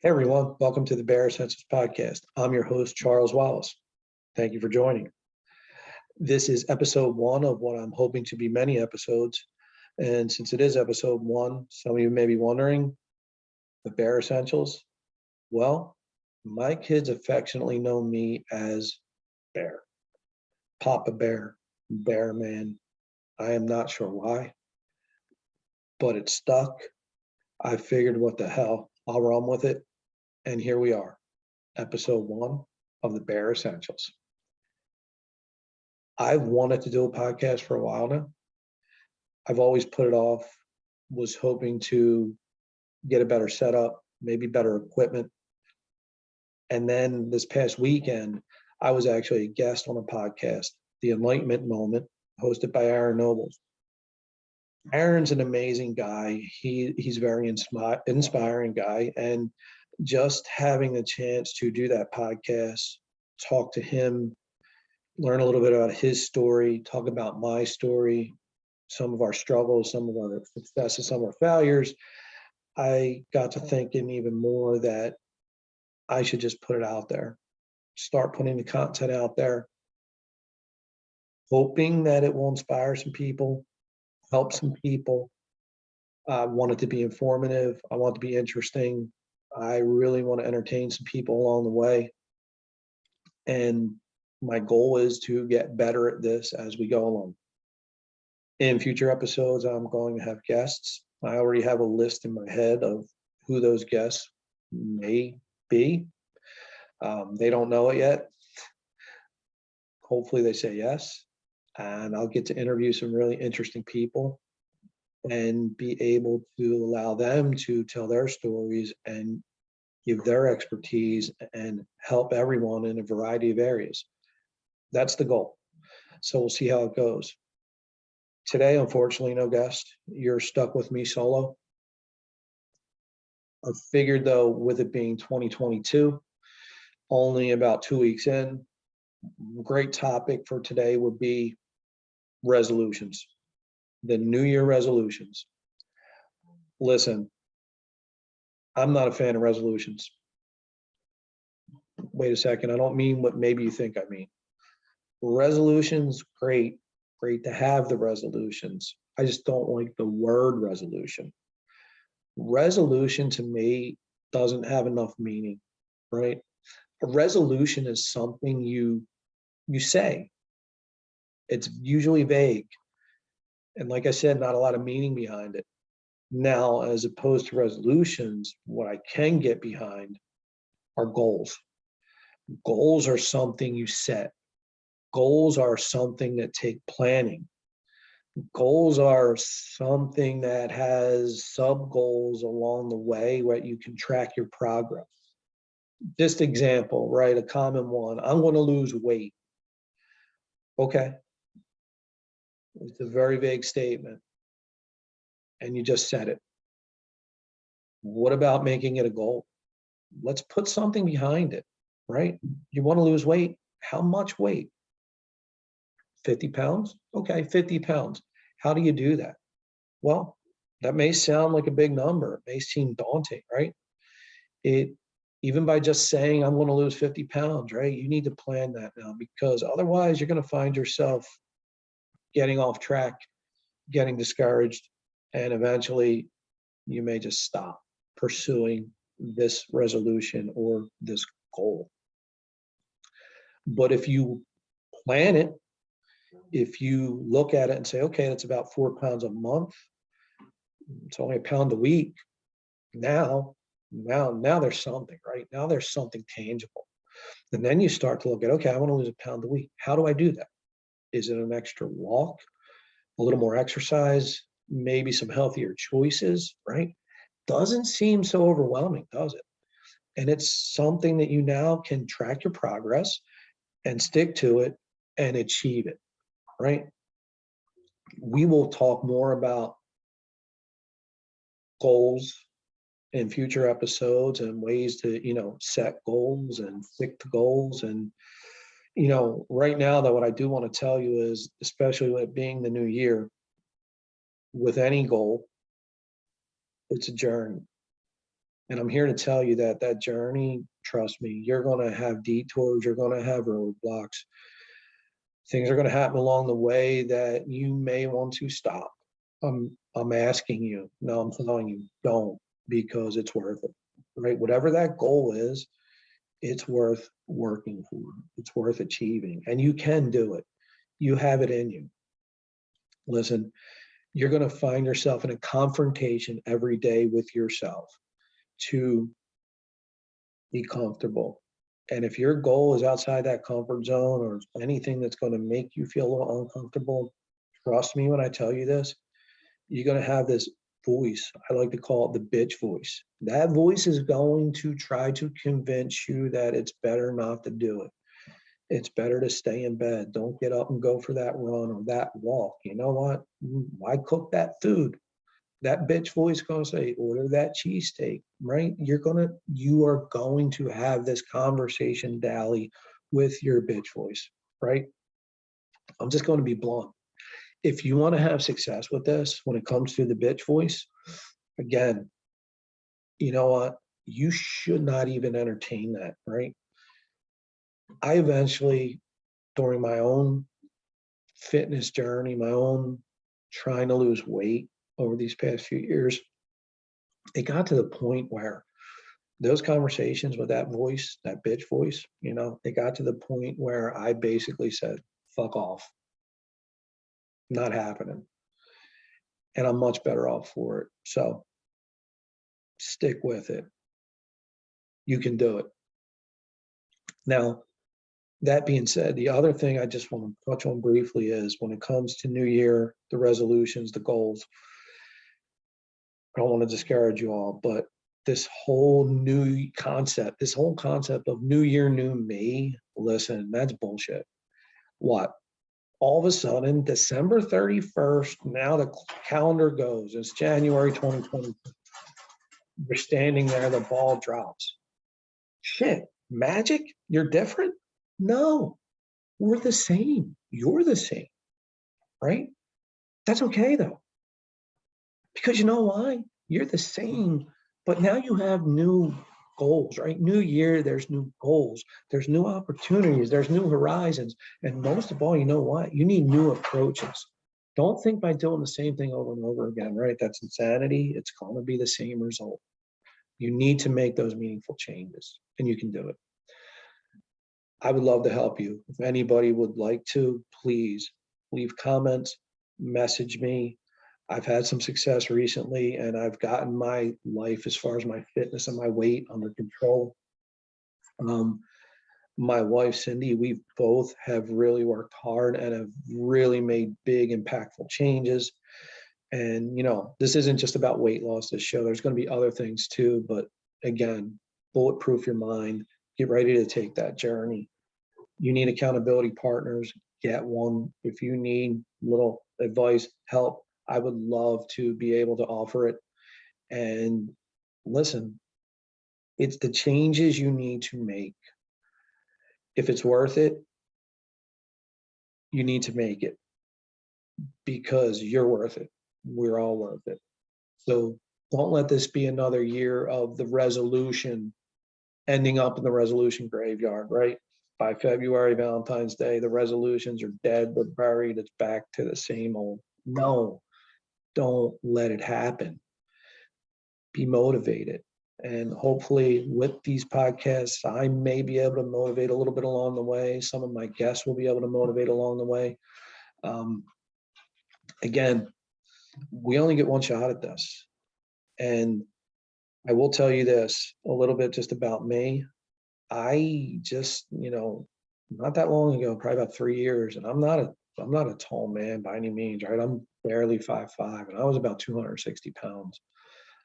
Hey everyone, welcome to the Bear Essentials Podcast. I'm your host, Charles Wallace. Thank you for joining. This is episode one of what I'm hoping to be many episodes. And since it is episode one, some of you may be wondering, the Bear Essentials? Well, my kids affectionately know me as Bear, Papa Bear, Bear Man. I am not sure why, but it stuck. I figured what the hell, I'll run with it. And here we are, episode one of the Bear Essentials. I've wanted to do a podcast for a while now. I've always put it off, was hoping to get a better setup, maybe better equipment. And then this past weekend, I was actually a guest on a podcast, The Enlightenment Moment, hosted by Aaron Nobles. Aaron's an amazing guy. He's very inspiring guy. And just having the chance to do that podcast, talk to him, learn a little bit about his story, talk about my story, some of our struggles, some of our successes, some of our failures, I got to thinking even more that I should just put it out there, start putting the content out there, hoping that it will inspire some people, help some people. I want it to be informative. I want it to be interesting. I really want to entertain some people along the way. And my goal is to get better at this as we go along. In future episodes, I'm going to have guests. I already have a list in my head of who those guests may be. They don't know it yet. Hopefully they say yes. And I'll get to interview some really interesting people and be able to allow them to tell their stories and give their expertise and help everyone in a variety of areas. That's the goal. So we'll see how it goes. Today, unfortunately, no guest. You're stuck with me solo. I figured though, with it being 2022, only about 2 weeks in, great topic for today would be resolutions, the New Year resolutions. Listen, I'm not a fan of resolutions. Wait a second, I don't mean what maybe you think I mean. Resolutions, great to have the resolutions. I just don't like the word resolution. Resolution to me doesn't have enough meaning, right? A resolution is something you say. It's usually vague. And like I said, not a lot of meaning behind it. Now, as opposed to resolutions, what I can get behind are goals. Goals are something you set. Goals are something that take planning. Goals are something that has sub goals along the way where you can track your progress. Just example, right? A common one. I'm going to lose weight. Okay. It's a very vague statement. And you just said it. What about making it a goal? Let's put something behind it, right? You want to lose weight? How much weight? 50 pounds? Okay, 50 pounds. How do you do that? Well, that may sound like a big number. It may seem daunting, right? Even by just saying, I'm going to lose 50 pounds, right? You need to plan that now, because otherwise you're going to find yourself getting off track, getting discouraged, and eventually you may just stop pursuing this resolution or this goal. But if you plan it, if you look at it and say, okay, that's about 4 pounds a month, it's only a pound a week. Now there's something, right? Now there's something tangible. And then you start to look at, okay, I want to lose a pound a week. How do I do that? Is it an extra walk, a little more exercise, maybe some healthier choices, right? Doesn't seem so overwhelming, does it? And it's something that you now can track your progress and stick to it and achieve it, right? We will talk more about goals in future episodes and ways to, set goals and stick to goals. And, right now though, what I do want to tell you is, especially with it being the new year, with any goal, it's a journey. And I'm here to tell you that that journey, trust me, you're going to have detours, you're going to have roadblocks. Things are going to happen along the way that you may want to stop. I'm asking you, no, I'm telling you, don't, because it's worth it, right? Whatever that goal is, it's worth working for. It's worth achieving, and you can do it. You have it in you. Listen, you're going to find yourself in a confrontation every day with yourself to be comfortable. And if your goal is outside that comfort zone or anything that's going to make you feel a little uncomfortable, trust me when I tell you this, you're going to have this voice. I like to call it the bitch voice. That voice is going to try to convince you that it's better not to do it. It's better to stay in bed. Don't get up and go for that run or that walk. You know what? Why cook that food? That bitch voice gonna say, order that cheesesteak, right? You are going to have this conversation, Dally, with your bitch voice, right? I'm just going to be blunt. If you want to have success with this, when it comes to the bitch voice, again, you know what? You should not even entertain that, right? I eventually, during my own fitness journey, my own trying to lose weight over these past few years, it got to the point where those conversations with that voice, that bitch voice, it got to the point where I basically said, fuck off, not happening. And I'm much better off for it. So stick with it. You can do it. Now, that being said, the other thing I just want to touch on briefly is when it comes to New Year, the resolutions, the goals, I don't want to discourage you all, but this whole this whole concept of New Year, New Me, listen, that's bullshit. What? All of a sudden, December 31st, now the calendar goes, it's January 2020. You're standing there, the ball drops. Shit, magic? You're different? No, we're the same. You're the same, right? That's okay though. Because you know why? You're the same, but now you have new goals, right? New year, there's new goals, there's new opportunities, there's new horizons. And most of all, you know what? You need new approaches. Don't think by doing the same thing over and over again, right? That's insanity. It's going to be the same result. You need to make those meaningful changes, and you can do it. I would love to help you. If anybody would like to, please leave comments, message me. I've had some success recently, and I've gotten my life as far as my fitness and my weight under control. My wife, Cindy, we both have really worked hard and have really made big, impactful changes. And, this isn't just about weight loss, this show. There's going to be other things too. But again, bulletproof your mind. Get ready to take that journey. You need accountability partners. Get one. If you need little advice, help, I would love to be able to offer it. And listen, it's the changes you need to make. If it's worth it, you need to make it because you're worth it. We're all worth it. So don't let this be another year of the resolution ending up in the resolution graveyard, right? By February, Valentine's Day, the resolutions are dead, but buried. It's back to the same old. No, don't let it happen. Be motivated. And hopefully with these podcasts, I may be able to motivate a little bit along the way. Some of my guests will be able to motivate along the way. Again, we only get one shot at this. And I will tell you this a little bit just about me. I just, not that long ago, probably about 3 years, and I'm not a tall man by any means, right? I'm barely 5'5", and I was about 260 pounds.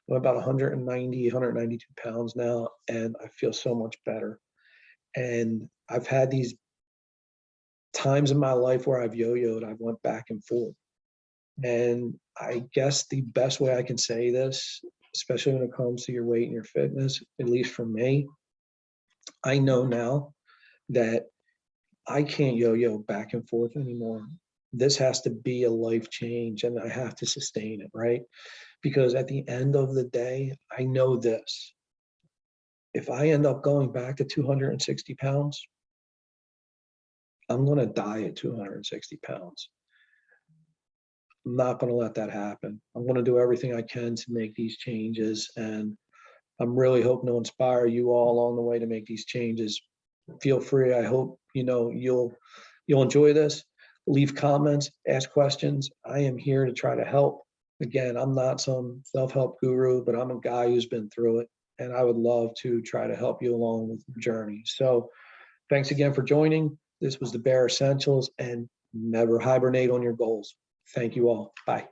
I'm about 190, 192 pounds now, and I feel so much better. And I've had these times in my life where I've yo-yoed, I've went back and forth. And I guess the best way I can say this, especially when it comes to your weight and your fitness, at least for me, I know now that I can't yo-yo back and forth anymore. This has to be a life change, and I have to sustain it, right? Because at the end of the day, I know this. if I end up going back to 260 pounds, I'm going to die at 260 pounds. I'm not going to let that happen. I'm going to do everything I can to make these changes. And I'm really hoping to inspire you all along the way to make these changes. Feel free. I hope, you'll enjoy this. Leave comments, ask questions. I am here to try to help. Again, I'm not some self-help guru, but I'm a guy who's been through it. And I would love to try to help you along with your journey. So thanks again for joining. This was the Bare Essentials, and never hibernate on your goals. Thank you all. Bye.